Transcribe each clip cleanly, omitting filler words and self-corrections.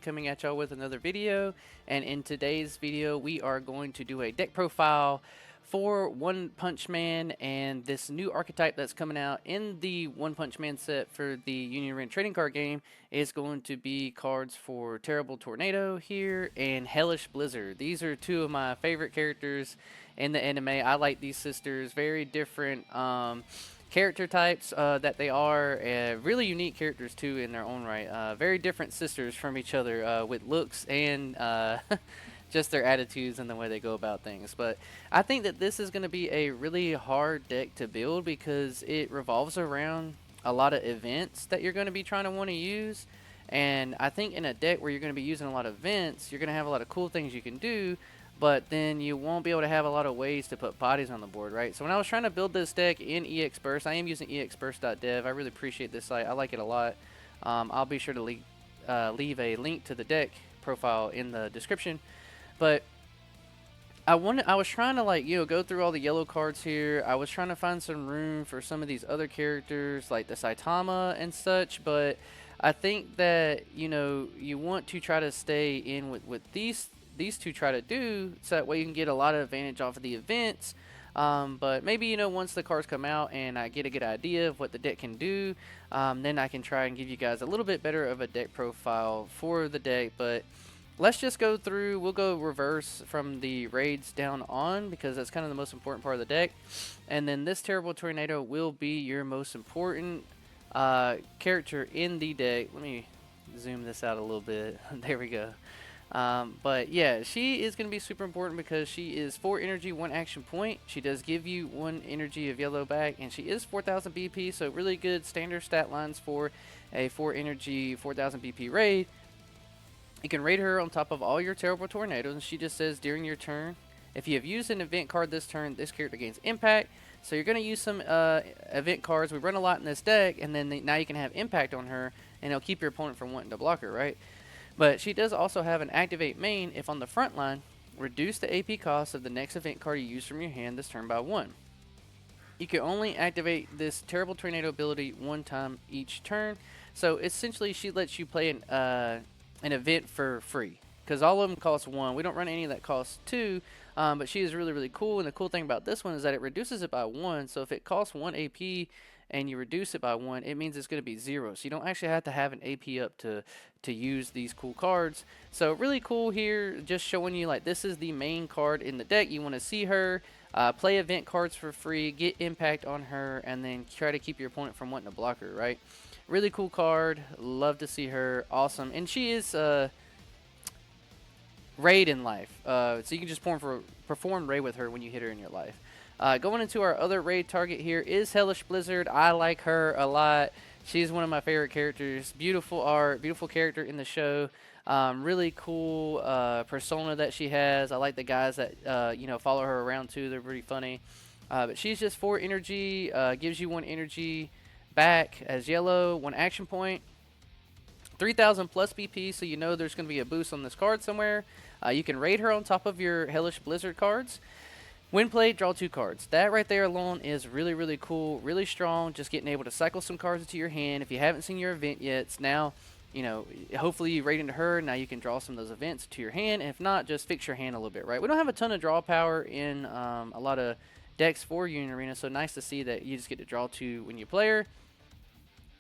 coming at y'all with another video, and in today's video we are going to do a deck profile for Onepunchman and this new archetype that's coming out in the Onepunchman set for the Union Arena trading card game is going to be cards for Terrible Tornado here and Hellish Blizzard. These are two of my favorite characters in the anime. I like these sisters, very different character types that they are, really unique characters too in their own right. Very different sisters from each other with looks and just their attitudes and the way they go about things. But I think that this is going to be a really hard deck to build because it revolves around a lot of events that you're going to be trying to want to use. And I think in a deck where you're going to be using a lot of events, you're going to have a lot of cool things you can do, but then you won't be able to have a lot of ways to put bodies on the board, right? So when I was trying to build this deck in EXPerse, I am using experse.dev. I really appreciate this site. I like it a lot. I'll be sure to leave a link to the deck profile in the description. But I was trying to go through all the yellow cards here. I was trying to find some room for some of these other characters like the Saitama and such, but I think that you want to try to stay in with these two try to do, so that way you can get a lot of advantage off of the events. But maybe once the cards come out and I get a good idea of what the deck can do, then I can try and give you guys a little bit better of a deck profile for the deck. But let's just go through. We'll go reverse from the raids down on, because that's kind of the most important part of the deck. And then this Terrible Tornado will be your most important character in the deck. Let me zoom this out a little bit. There we go. But yeah, she is going to be super important because she is 4 energy, 1 action point. She does give you 1 energy of yellow back, and she is 4000 BP, so really good standard stat lines for a 4 energy, 4000 BP raid. You can raid her on top of all your Terrible Tornadoes, and she just says during your turn, if you have used an event card this turn, this character gains impact. So you're going to use some event cards. We run a lot in this deck, and then now you can have impact on her, and it'll keep your opponent from wanting to block her, right? But she does also have an activate main if on the front line, reduce the AP cost of the next event card you use from your hand this turn by 1. You can only activate this Terrible Tornado ability 1 time each turn. So essentially she lets you play an event for free, because all of them cost 1. We don't run any that costs 2, but she is really, really cool. And the cool thing about this one is that it reduces it by 1. So if it costs 1 AP and you reduce it by 1, it means it's going to be 0. So you don't actually have to have an AP up to use these cool cards. So really cool here, just showing you like this is the main card in the deck. You want to see her, play event cards for free, get impact on her, and then try to keep your opponent from wanting to block her, right? Really cool card. Love to see her. Awesome. And she is raid in life. So you can just perform raid with her when you hit her in your life. Going into our other raid target here is Hellish Blizzard. I like her a lot. She's one of my favorite characters. Beautiful art, beautiful character in the show. Really cool persona that she has. I like the guys that follow her around too. They're pretty funny. But she's just 4 energy. Gives you 1 energy back as yellow, 1 action point. 3000 plus BP, so there's going to be a boost on this card somewhere. You can raid her on top of your Hellish Blizzard cards. When played, draw 2 cards. That right there alone is really, really cool, really strong. Just getting able to cycle some cards into your hand. If you haven't seen your event yet, it's now, hopefully you raid into her. Now you can draw some of those events to your hand. And if not, just fix your hand a little bit, right? We don't have a ton of draw power in a lot of decks for Union Arena, so nice to see that you just get to draw 2 when you play her.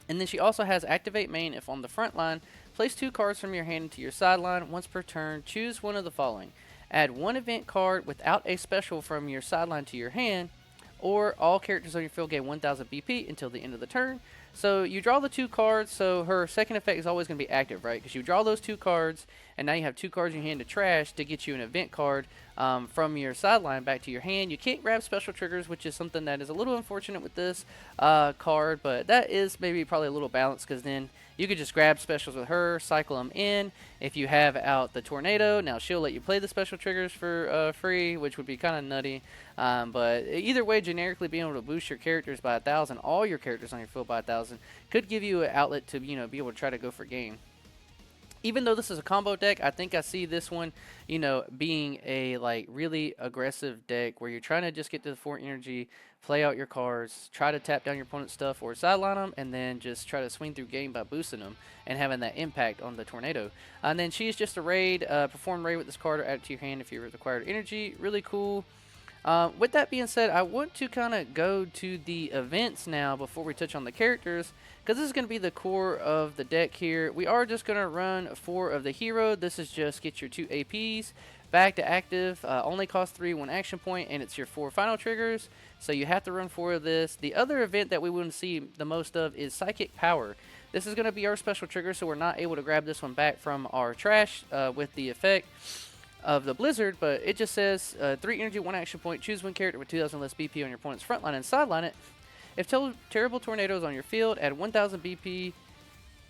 And then she also has activate main if on the front line. Place 2 cards from your hand into your sideline once per turn. Choose one of the following. Add 1 event card without a special from your sideline to your hand, or all characters on your field gain 1000 BP until the end of the turn. So you draw the 2 cards, so her second effect is always going to be active, right? Because you draw those 2 cards, and now you have 2 cards in your hand to trash to get you an event card from your sideline back to your hand. You can't grab special triggers, which is something that is a little unfortunate with this card, but that is maybe probably a little balanced, because then you could just grab specials with her, cycle them in. If you have out the Tornado, now she'll let you play the special triggers for free, which would be kind of nutty. But either way, generically being able to boost your characters by 1000, all your characters on your field by 1000, could give you an outlet to be able to try to go for game. even though this is a combo deck, I think I see this one, you know, being a like really aggressive deck where you're trying to just get to the 4 energy, play out your cards, try to tap down your opponent's stuff or sideline them, and then just try to swing through game by boosting them and having that impact on the tornado. And then she's just a raid, perform raid with this card or add it to your hand if you required energy. Really cool. With that being said, I want to kind of go to the events now before we touch on the characters, because this is going to be the core of the deck here. We are just going to run 4 of the hero. This is just get your 2 APs back to active, only cost 3, 1 action point, and it's your 4 final triggers, so you have to run 4 of this. The other event that we wouldn't see the most of is Psychic Power. This is going to be our special trigger, so we're not able to grab this one back from our trash with the effect of the Blizzard, but it just says 3 energy, 1 action point, choose one character with 2,000 less BP on your opponent's front line and sideline it. If Terrible Tornado is on your field, add 1,000 BP,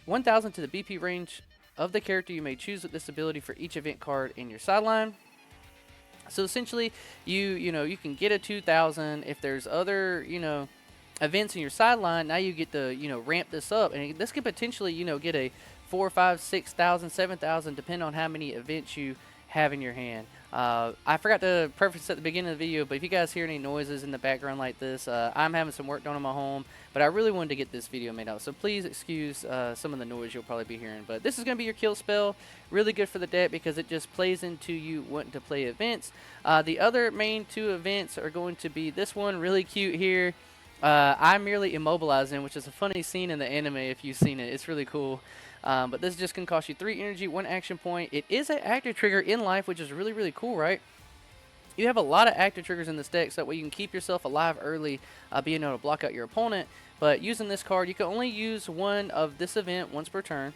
1,000 to the BP range of the character you may choose with this ability for each event card in your sideline. So essentially, you can get a 2,000 if there's other events in your sideline. Now you get to ramp this up, and this could potentially get a 4, 5, 6,000, 7,000 depending on how many events you have in your hand. I forgot to preface at the beginning of the video, but if you guys hear any noises in the background like this, I'm having some work done on my home, but I really wanted to get this video made out, so please excuse some of the noise you'll probably be hearing. But this is going to be your kill spell. Really good for the deck because it just plays into you wanting to play events. The other main 2 events are going to be this one, really cute here. I'm merely immobilizing, which is a funny scene in the anime if you've seen it. It's really cool. But this is just going to cost you 3 energy, 1 action point. It is an active trigger in life, which is really, really cool, right? You have a lot of active triggers in this deck, so that way you can keep yourself alive early, being able to block out your opponent. But using this card, you can only use one of this event once per turn.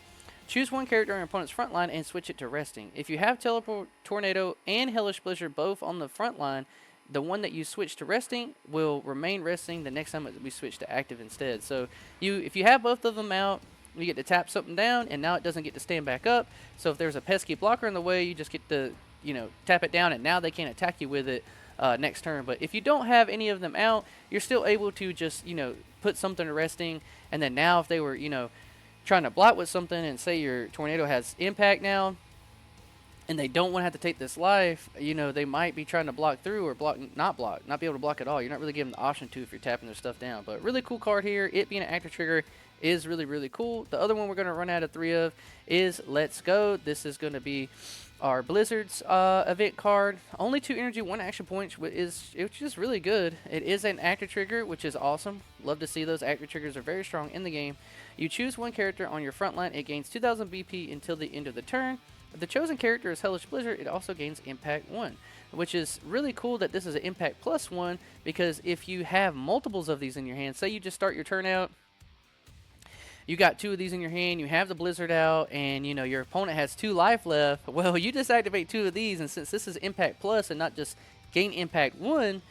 Choose one character on your opponent's front line and switch it to resting. If you have Tornado and Hellish Blizzard both on the front line, the one that you switch to resting will remain resting the next time we switch to active instead. So if you have both of them out, you get to tap something down, and now it doesn't get to stand back up. So if there's a pesky blocker in the way, you just get to, tap it down, and now they can't attack you with it next turn. But if you don't have any of them out, you're still able to just, put something to resting. And then now if they were, trying to block with something, and say your tornado has impact now, and they don't want to have to take this life, they might be trying to block through or not be able to block at all. You're not really giving the option to if you're tapping their stuff down. But really cool card here. It being an active trigger is really, really cool. The other one we're going to run out of 3 of is Let's Go. This is going to be our Blizzard's event card. Only 2 energy, 1 action point, which is really good. It is an active trigger, which is awesome. Love to see those active triggers are very strong in the game. You choose one character on your front line. It gains 2,000 BP until the end of the turn. If the chosen character is Hellish Blizzard, it also gains Impact 1, which is really cool that this is an Impact plus 1, because if you have multiples of these in your hand, say you just start your turn out, you got 2 of these in your hand, you have the Blizzard out, and your opponent has 2 life left. Well, you just activate 2 of these, and since this is Impact Plus and not just gain Impact 1,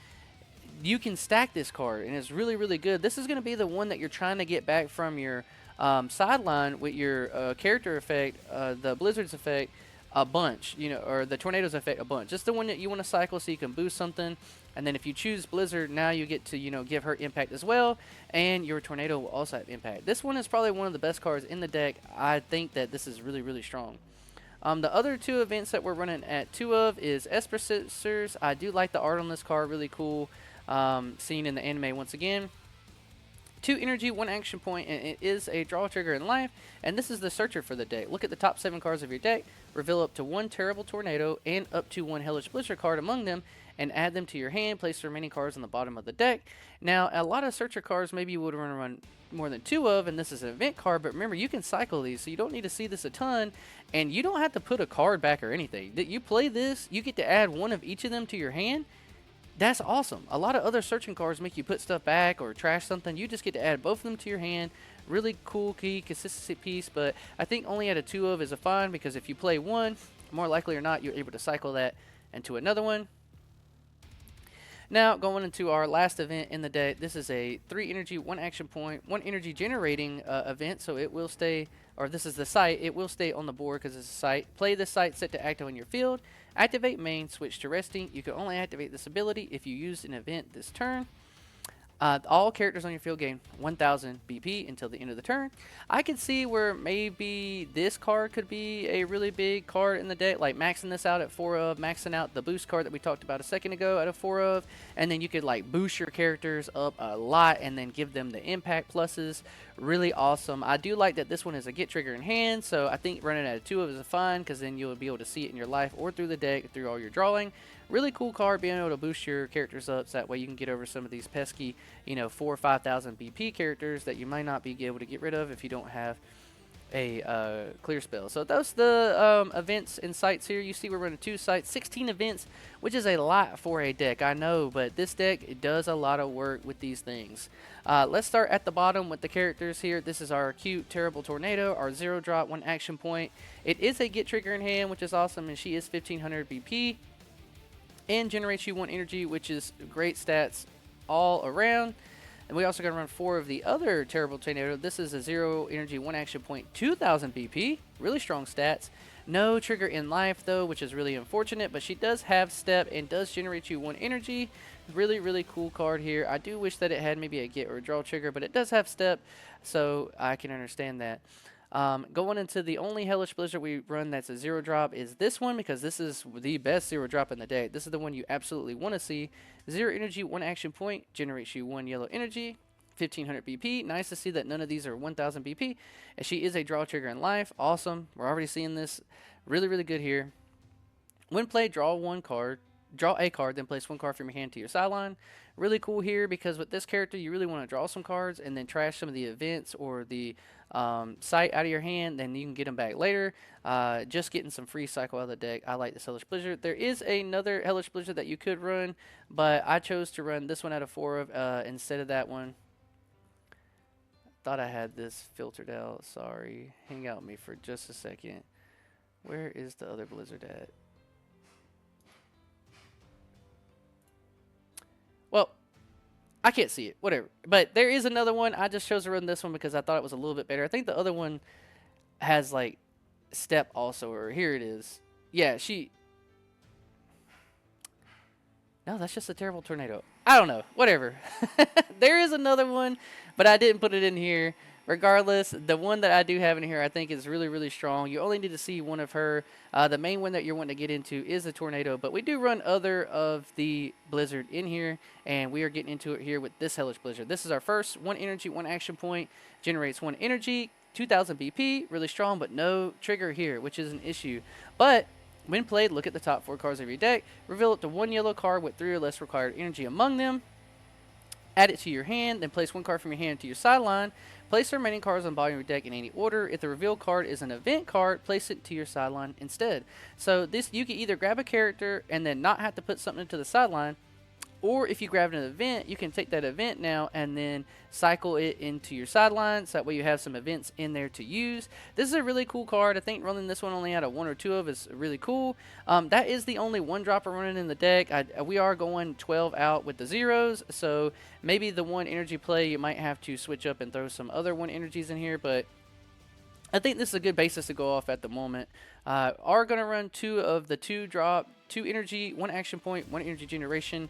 you can stack this card, and it's really, really good. This is going to be the one that you're trying to get back from your sideline with your character effect, the Blizzard's effect, a bunch, or the Tornado's effect a bunch. Just the one that you want to cycle so you can boost something. And then if you choose Blizzard, now you get to, give her impact as well, and your Tornado will also have impact. This one is probably one of the best cards in the deck. I think that this is really, really strong. The other 2 events that we're running at 2 of is Espersisters. I do like the art on this card, really cool. Seen in the anime once again. 2 energy, 1 action point, and it is a draw trigger in life. And this is the searcher for the deck. Look at the top 7 cards of your deck, reveal up to 1 Terrible Tornado and up to 1 Hellish Blizzard card among them, and add them to your hand. Place the remaining cards on the bottom of the deck. Now, a lot of searcher cards maybe you would want to run more than 2 of, and this is an event card, but remember, you can cycle these, so you don't need to see this a ton, and you don't have to put a card back or anything. You play this, you get to add 1 of each of them to your hand. That's awesome. A lot of other searching cards make you put stuff back or trash something. You just get to add both of them to your hand. Really cool key consistency piece, but I think only at a 2 of is a fine, because if you play 1, more likely or not, you're able to cycle that into another one. Now, going into our last event in the deck, this is a 3 energy, 1 action point, 1 energy generating event, so it will stay, or this is the site, it will stay on the board because it's a site. Play this site set to active on your field. Activate main, switch to resting. You can only activate this ability if you use an event this turn. All characters on your field gain 1000 BP until the end of the turn. I could see where maybe this card could be a really big card in the deck, like maxing this out at 4 of, maxing out the boost card that we talked about a second ago at a 4 of, and then you could like boost your characters up a lot and then give them the impact pluses. Really awesome. I do like that this one is a get trigger in hand, so I think running at a 2 of is fun because then you'll be able to see it in your life or through the deck through all your drawing. Really cool card, being able to boost your characters up so that way you can get over some of these pesky, 4,000 or 5,000 BP characters that you might not be able to get rid of if you don't have a clear spell. So those the events and sites here. You see we're running 2 sites, 16 events, which is a lot for a deck, I know, but this deck, it does a lot of work with these things. Let's start at the bottom with the characters here. This is our cute Terrible Tornado, our 0-drop, 1 action point. It is a get trigger in hand, which is awesome, and she is 1500 BP. And generates you 1 energy, which is great stats all around. And we also got to run 4 of the other Terrible Tornado. This is a 0 energy, 1 action point, 2000 BP. Really strong stats. No trigger in life, though, which is really unfortunate. But she does have step and does generate you 1 energy. Really, really cool card here. I do wish that it had maybe a get or a draw trigger, but it does have step, so I can understand that. Going into the only Hellish Blizzard we run that's a 0-drop is this one, because this is the best 0-drop in the deck. This is the one you absolutely want to see. 0 energy, 1 action point, generates you 1 yellow energy, 1500 BP. Nice to see that none of these are 1000 BP. And she is a draw trigger in life. Awesome. We're already seeing this really, really good here. When played, draw a card, then place 1 card from your hand to your sideline. Really cool here because with this character, you really want to draw some cards and then trash some of the events or the site out of your hand. Then you can get them back later. Just getting some free cycle out of the deck. I like this Hellish Blizzard. There is another Hellish Blizzard that you could run, but I chose to run this one out of 4 of instead of that one. Thought I had this filtered out. Sorry. Hang out with me for just a second. Where is the other Blizzard at? Well, I can't see it. Whatever. But there is another one. I just chose to run this one because I thought it was a little bit better. I think the other one has, like, step also. Or here it is. Yeah, No, that's just a Terrible Tornado. I don't know. Whatever. There is another one, but I didn't put it in here. Regardless, the one that I do have in here I think is really, really strong. You only need to see one of her. The main one that you're wanting to get into is the Tornado, but we do run other of the Blizzard in here, and we are getting into it here with this Hellish Blizzard. This is our first 1 energy, 1 action point, generates 1 energy, 2000 BP, really strong, but no trigger here, which is an issue. But when played, look at the top 4 cards of your deck, reveal up to 1 yellow card with 3 or less required energy among them, add it to your hand, then place 1 card from your hand to your sideline. Place the remaining cards on the bottom of your deck in any order. If the reveal card is an event card, place it to your sideline instead. So this, you can either grab a character and then not have to put something into the sideline, or if you grab an event, you can take that event now and then cycle it into your sideline, so that way you have some events in there to use. This is a really cool card. I think running this one only out of 1 or 2 of is really cool. That is the only 1-dropper running in the deck. We are going 12 out with the zeros, so maybe the 1 energy play you might have to switch up and throw some other 1 energies in here, but I think this is a good basis to go off at the moment. Are going to run 2 of the 2-drop, 2 energy, 1 action point, 1 energy generation,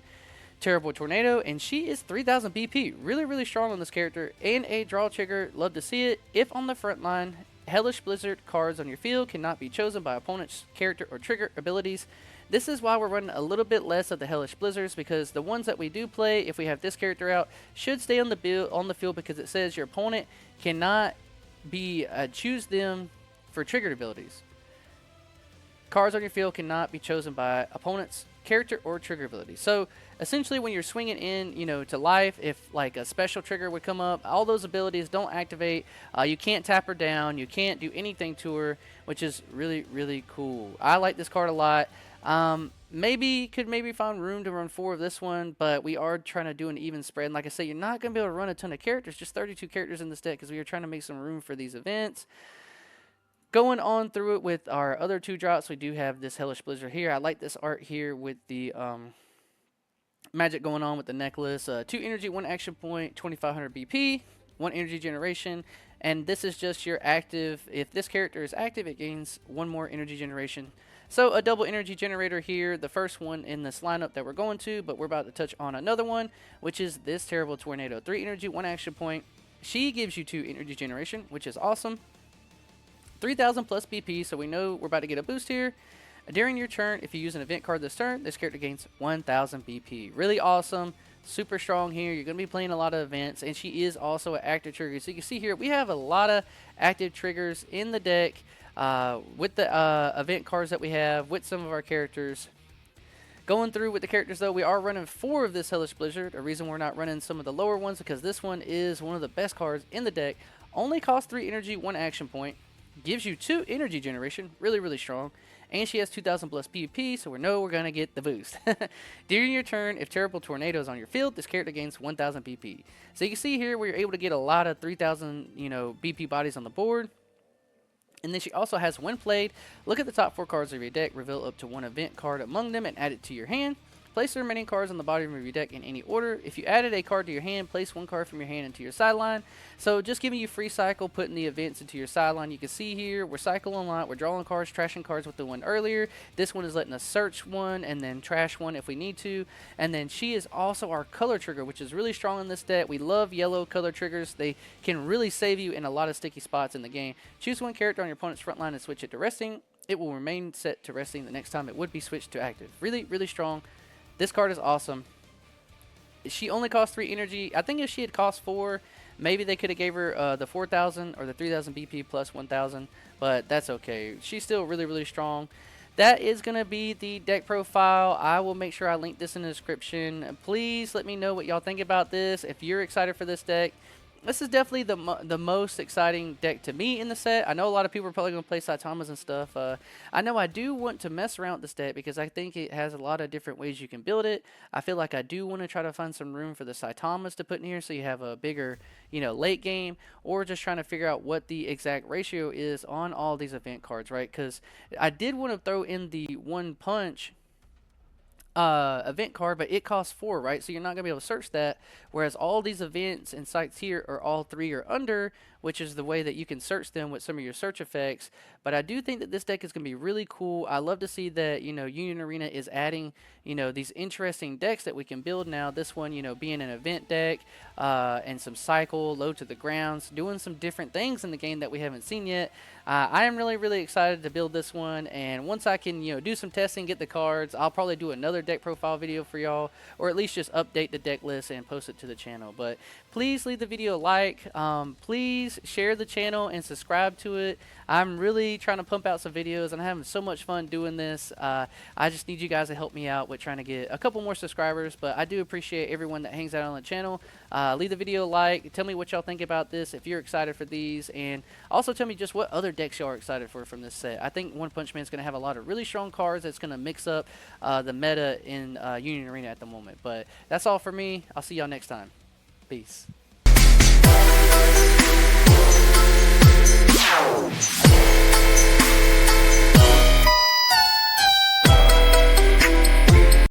Terrible Tornado, and she is 3000 BP. Really, really strong on this character, and a draw trigger. Love to see it. If on the front line, Hellish Blizzard cards on your field cannot be chosen by opponent's character or trigger abilities. This is why we're running a little bit less of the Hellish Blizzards, because the ones that we do play, if we have this character out, should stay on the field because it says your opponent cannot be choose them for triggered abilities. Cards on your field cannot be chosen by opponent's character or trigger ability. So essentially when you're swinging in, to life, if like a special trigger would come up, all those abilities don't activate. You can't tap her down. You can't do anything to her, which is really, really cool. I like this card a lot. Maybe find room to run 4 of this one, but we are trying to do an even spread. And like I say, you're not going to be able to run a ton of characters, just 32 characters in this deck, because we are trying to make some room for these events. Going on through it with our other 2-drops, we do have this Hellish Blizzard here. I like this art here with the magic going on with the necklace. 2 energy, 1 action point, 2500 BP, 1 energy generation. And this is just your active. If this character is active, it gains 1 more energy generation. So a double energy generator here, the first one in this lineup that we're going to, but we're about to touch on another one, which is this Terrible Tornado. 3 energy, 1 action point. She gives you 2 energy generation, which is awesome. 3,000 plus BP, so we know we're about to get a boost here. During your turn, if you use an event card this turn, this character gains 1,000 BP. Really awesome. Super strong here. You're going to be playing a lot of events, and she is also an active trigger. So you can see here, we have a lot of active triggers in the deck with the event cards that we have, with some of our characters. Going through with the characters, though, we are running 4 of this Hellish Blizzard. A reason we're not running some of the lower ones, because this one is one of the best cards in the deck. Only costs 3 energy, 1 action point. Gives you 2 energy generation. Really, really strong. And she has 2,000 plus PvP, so we know we're going to get the boost. During your turn, if Terrible Tornado is on your field, this character gains 1,000 BP. So you can see here, we're able to get a lot of 3,000, BP bodies on the board. And then she also has, when played, look at the top 4 cards of your deck, reveal up to 1 event card among them, and add it to your hand. Place the remaining cards on the bottom of your deck in any order. If you added a card to your hand, place 1 card from your hand into your sideline. So just giving you free cycle, putting the events into your sideline. You can see here, we're cycling a lot. We're drawing cards, trashing cards with the one earlier. This one is letting us search one and then trash one if we need to. And then she is also our color trigger, which is really strong in this deck. We love yellow color triggers. They can really save you in a lot of sticky spots in the game. Choose 1 character on your opponent's front line and switch it to resting. It will remain set to resting the next time it would be switched to active. Really, really strong. This card is awesome. She only costs 3 energy. I think if she had cost 4, maybe they could have gave her the 4,000 or the 3,000 BP plus 1,000, but that's okay. She's still really, really strong. That is going to be the deck profile. I will make sure I link this in the description. Please let me know what y'all think about this. If you're excited for this deck, this is definitely the most exciting deck to me in the set. I know a lot of people are probably going to play Saitamas and stuff. I know I do want to mess around with this deck because I think it has a lot of different ways you can build it. I feel like I do want to try to find some room for the Saitamas to put in here so you have a bigger, late game, or just trying to figure out what the exact ratio is on all these event cards, right? Because I did want to throw in the one punch event card, but it costs 4, right? So you're not gonna be able to search that, whereas all these events and sites here are all 3 or under, which is the way that you can search them with some of your search effects. But I do think that this deck is gonna be really cool. I love to see that Union Arena is adding these interesting decks that we can build now. This one being an event deck and some cycle, low to the grounds, doing some different things in the game that we haven't seen yet. I am really, really excited to build this one, and once I can do some testing, get the cards, I'll probably do another deck profile video for y'all, or at least just update the deck list and post it to the channel. But please leave the video a like, please share the channel and subscribe to it. I'm really trying to pump out some videos, and I'm having so much fun doing this. I just need you guys to help me out with trying to get a couple more subscribers, but I do appreciate everyone that hangs out on the channel. Leave the video a like, tell me what y'all think about this, if you're excited for these, and also tell me just what other decks y'all are excited for from this set. I think One Punch Man is going to have a lot of really strong cards that's going to mix up the meta in Union Arena at the moment. But that's all for me. I'll see y'all next time. Peace.